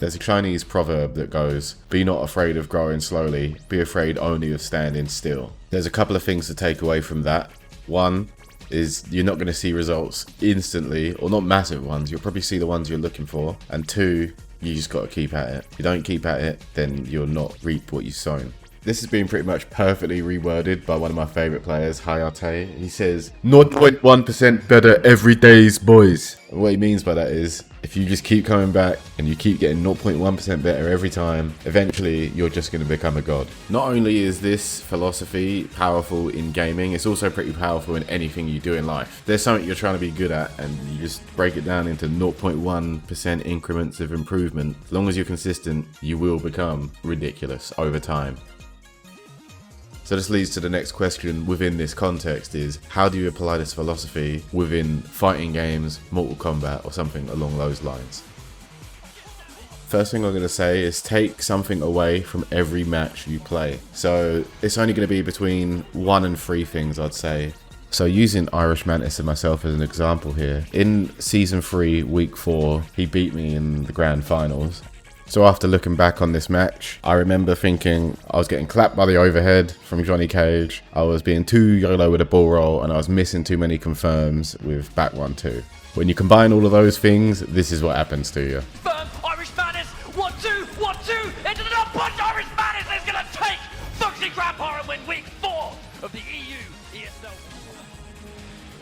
There's a Chinese proverb that goes, "Be not afraid of growing slowly, be afraid only of standing still." There's a couple of things to take away from that. One is you're not going to see results instantly, or not massive ones. You'll probably see the ones you're looking for. And two, you just got to keep at it. If you don't keep at it, then you'll not reap what you've sown. This has been pretty much perfectly reworded by one of my favourite players, Hayatei. He says, 0.1% better every day's boys. And what he means by that is, if you just keep coming back and you keep getting 0.1% better every time, eventually you're just going to become a god. Not only is this philosophy powerful in gaming, it's also pretty powerful in anything you do in life. There's something you're trying to be good at and you just break it down into 0.1% increments of improvement. As long as you're consistent, you will become ridiculous over time. So this leads to the next question within this context is, how do you apply this philosophy within fighting games, Mortal Kombat, or something along those lines? First thing I'm going to say is take something away from every match you play. So it's only going to be between 1 and 3 things, I'd say. So using Irish Mantis and myself as an example here, in Season 3, Week 4, he beat me in the Grand Finals. So after looking back on this match, I remember thinking I was getting clapped by the overhead from Johnny Cage, I was being too YOLO with a bull roll, and I was missing too many confirms with back 1-2. When you combine all of those things, this is what happens to you. Firm, Irish Mantis, 1-2, 1-2, into the top punch, Irish Mantis is going to take Foxy Grandpa and win Week 4 of the EU ESL.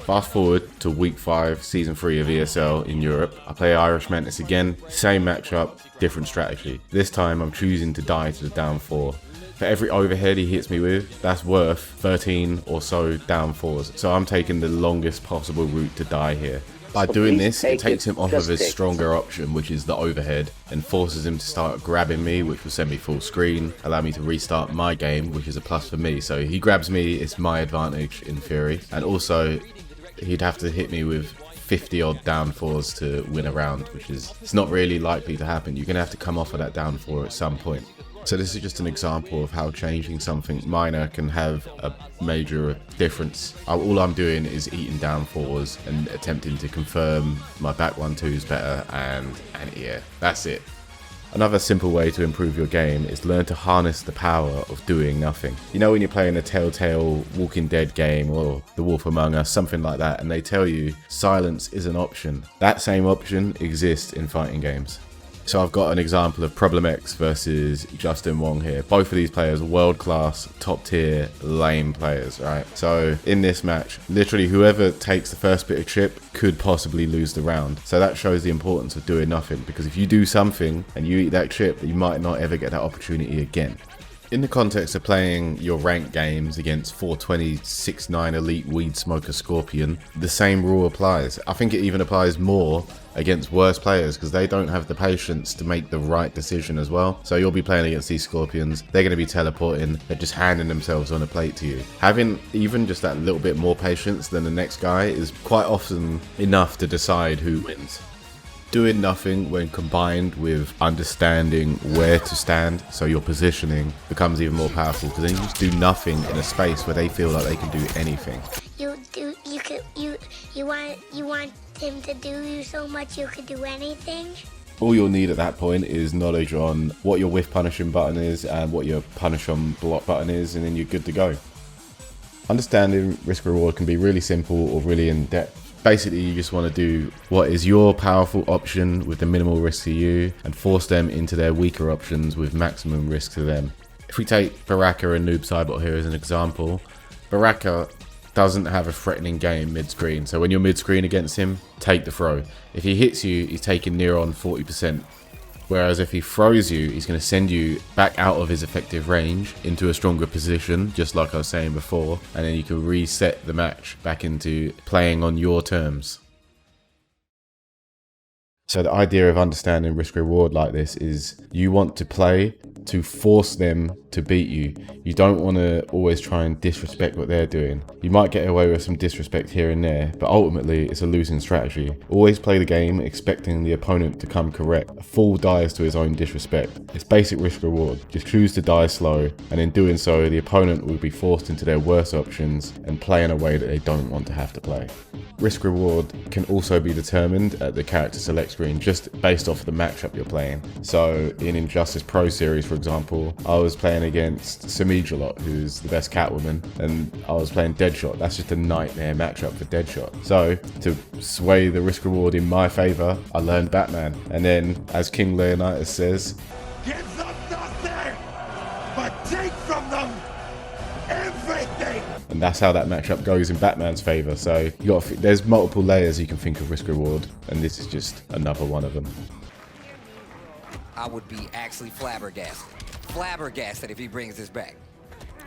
Fast forward to Week 5, Season 3 of ESL in Europe. I play Irish Mantis again, same matchup, different strategy. This time I'm choosing to die to the down 4. For every overhead he hits me with, that's worth 13 or so down 4s. So I'm taking the longest possible route to die here. By doing this, it takes him off of his stronger option, which is the overhead, and forces him to start grabbing me, which will send me full screen, allow me to restart my game, which is a plus for me. So he grabs me, it's my advantage in theory, and also he'd have to hit me with 50 odd down 4s to win a round, which is, it's not really likely to happen. You're going to have to come off of that down 4 at some point. So this is just an example of how changing something minor can have a major difference. All I'm doing is eating down 4s and attempting to confirm my back 1-2s better, and yeah, that's it. Another simple way to improve your game is learn to harness the power of doing nothing. You know when you're playing a Telltale Walking Dead game or The Wolf Among Us, something like that, and they tell you silence is an option. That same option exists in fighting games. So I've got an example of Problem X versus Justin Wong here. Both of these players are world-class, top-tier, lame players, right? So in this match, literally whoever takes the first bit of chip could possibly lose the round. So that shows the importance of doing nothing, because if you do something and you eat that chip, you might not ever get that opportunity again. In the context of playing your ranked games against 420 6'9 elite weed smoker Scorpion, the same rule applies. I think it even applies more against worse players because they don't have the patience to make the right decision as well. So you'll be playing against these Scorpions, they're going to be teleporting, they're just handing themselves on a plate to you. Having even just that little bit more patience than the next guy is quite often enough to decide who wins. Doing nothing, when combined with understanding where to stand, so your positioning becomes even more powerful, because then you just do nothing in a space where they feel like they can do anything. You want him to do you so much you could do anything? All you'll need at that point is knowledge on what your whiff punishing button is and what your punish on block button is, and then you're good to go. Understanding risk reward can be really simple or really in depth. Basically, you just want to do what is your powerful option with the minimal risk to you and force them into their weaker options with maximum risk to them. If we take Baraka and Noob Saibot here as an example, Baraka doesn't have a threatening game mid-screen, so when you're mid-screen against him, take the throw. If he hits you, he's taking near on 40%. Whereas if he throws you, he's going to send you back out of his effective range into a stronger position, just like I was saying before, and then you can reset the match back into playing on your terms. So the idea of understanding risk reward like this is you want to play to force them to beat you. You don't want to always try and disrespect what they're doing. You might get away with some disrespect here and there, but ultimately it's a losing strategy. Always play the game expecting the opponent to come correct. A fool dies to his own disrespect. It's basic risk reward. Just choose to die slow, and in doing so, the opponent will be forced into their worst options and play in a way that they don't want to have to play. Risk reward can also be determined at the character selection screen just based off of the matchup you're playing. So in Injustice Pro Series, for example, I was playing against Alot, who's the best Catwoman, and I was playing Deadshot. That's just a nightmare matchup for Deadshot. So to sway the risk reward in my favor, I learned Batman. And then, as King Leonidas says, give them nothing, but take from them everything. and that's how that matchup goes in Batman's favor. So there's multiple layers you can think of risk reward, and this is just another one of them. I would be actually flabbergasted if he brings this back.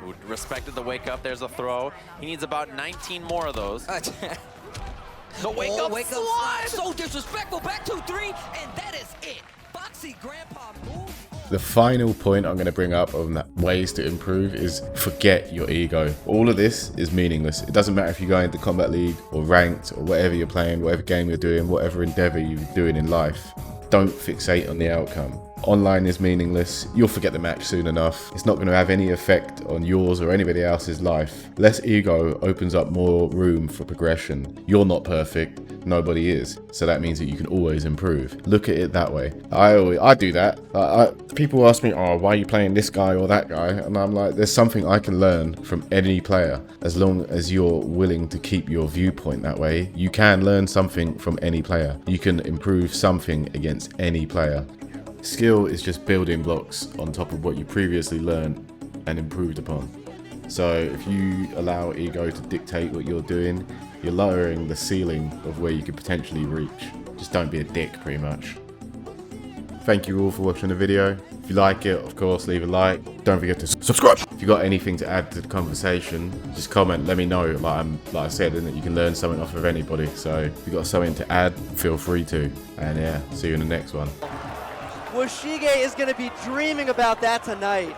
Who respected the wake up. There's a throw. He needs about 19 more of those. The wake up slide! So disrespectful. Back 2-3, and that is it. Boxy Grandpa moves. The final point I'm going to bring up on that ways to improve is forget your ego. All of this is meaningless. It doesn't matter if you go into Combat League or ranked or whatever you're playing, whatever game you're doing, whatever endeavor you're doing in life. Don't fixate on the outcome. Online is meaningless. You'll forget the match soon enough. It's not going to have any effect on yours or anybody else's life. Less ego opens up more room for progression. You're not perfect. Nobody is. So that means that you can always improve. Look at it that way. I do that. People ask me, oh, why are you playing this guy or that guy? And I'm like, there's something I can learn from any player. As long as you're willing to keep your viewpoint that way, you can learn something from any player. You can improve something against any player. Skill is just building blocks on top of what you previously learned and improved upon. So if you allow ego to dictate what you're doing, you're lowering the ceiling of where you could potentially reach. Just don't be a dick, pretty much. Thank you all for watching the video. If you like it, of course, leave a like. Don't forget to subscribe. If you got anything to add to the conversation, just comment, let me know. Like I said, isn't it? You can learn something off of anybody. So if you got something to add, feel free to. And yeah, see you in the next one. Washige is going to be dreaming about that tonight.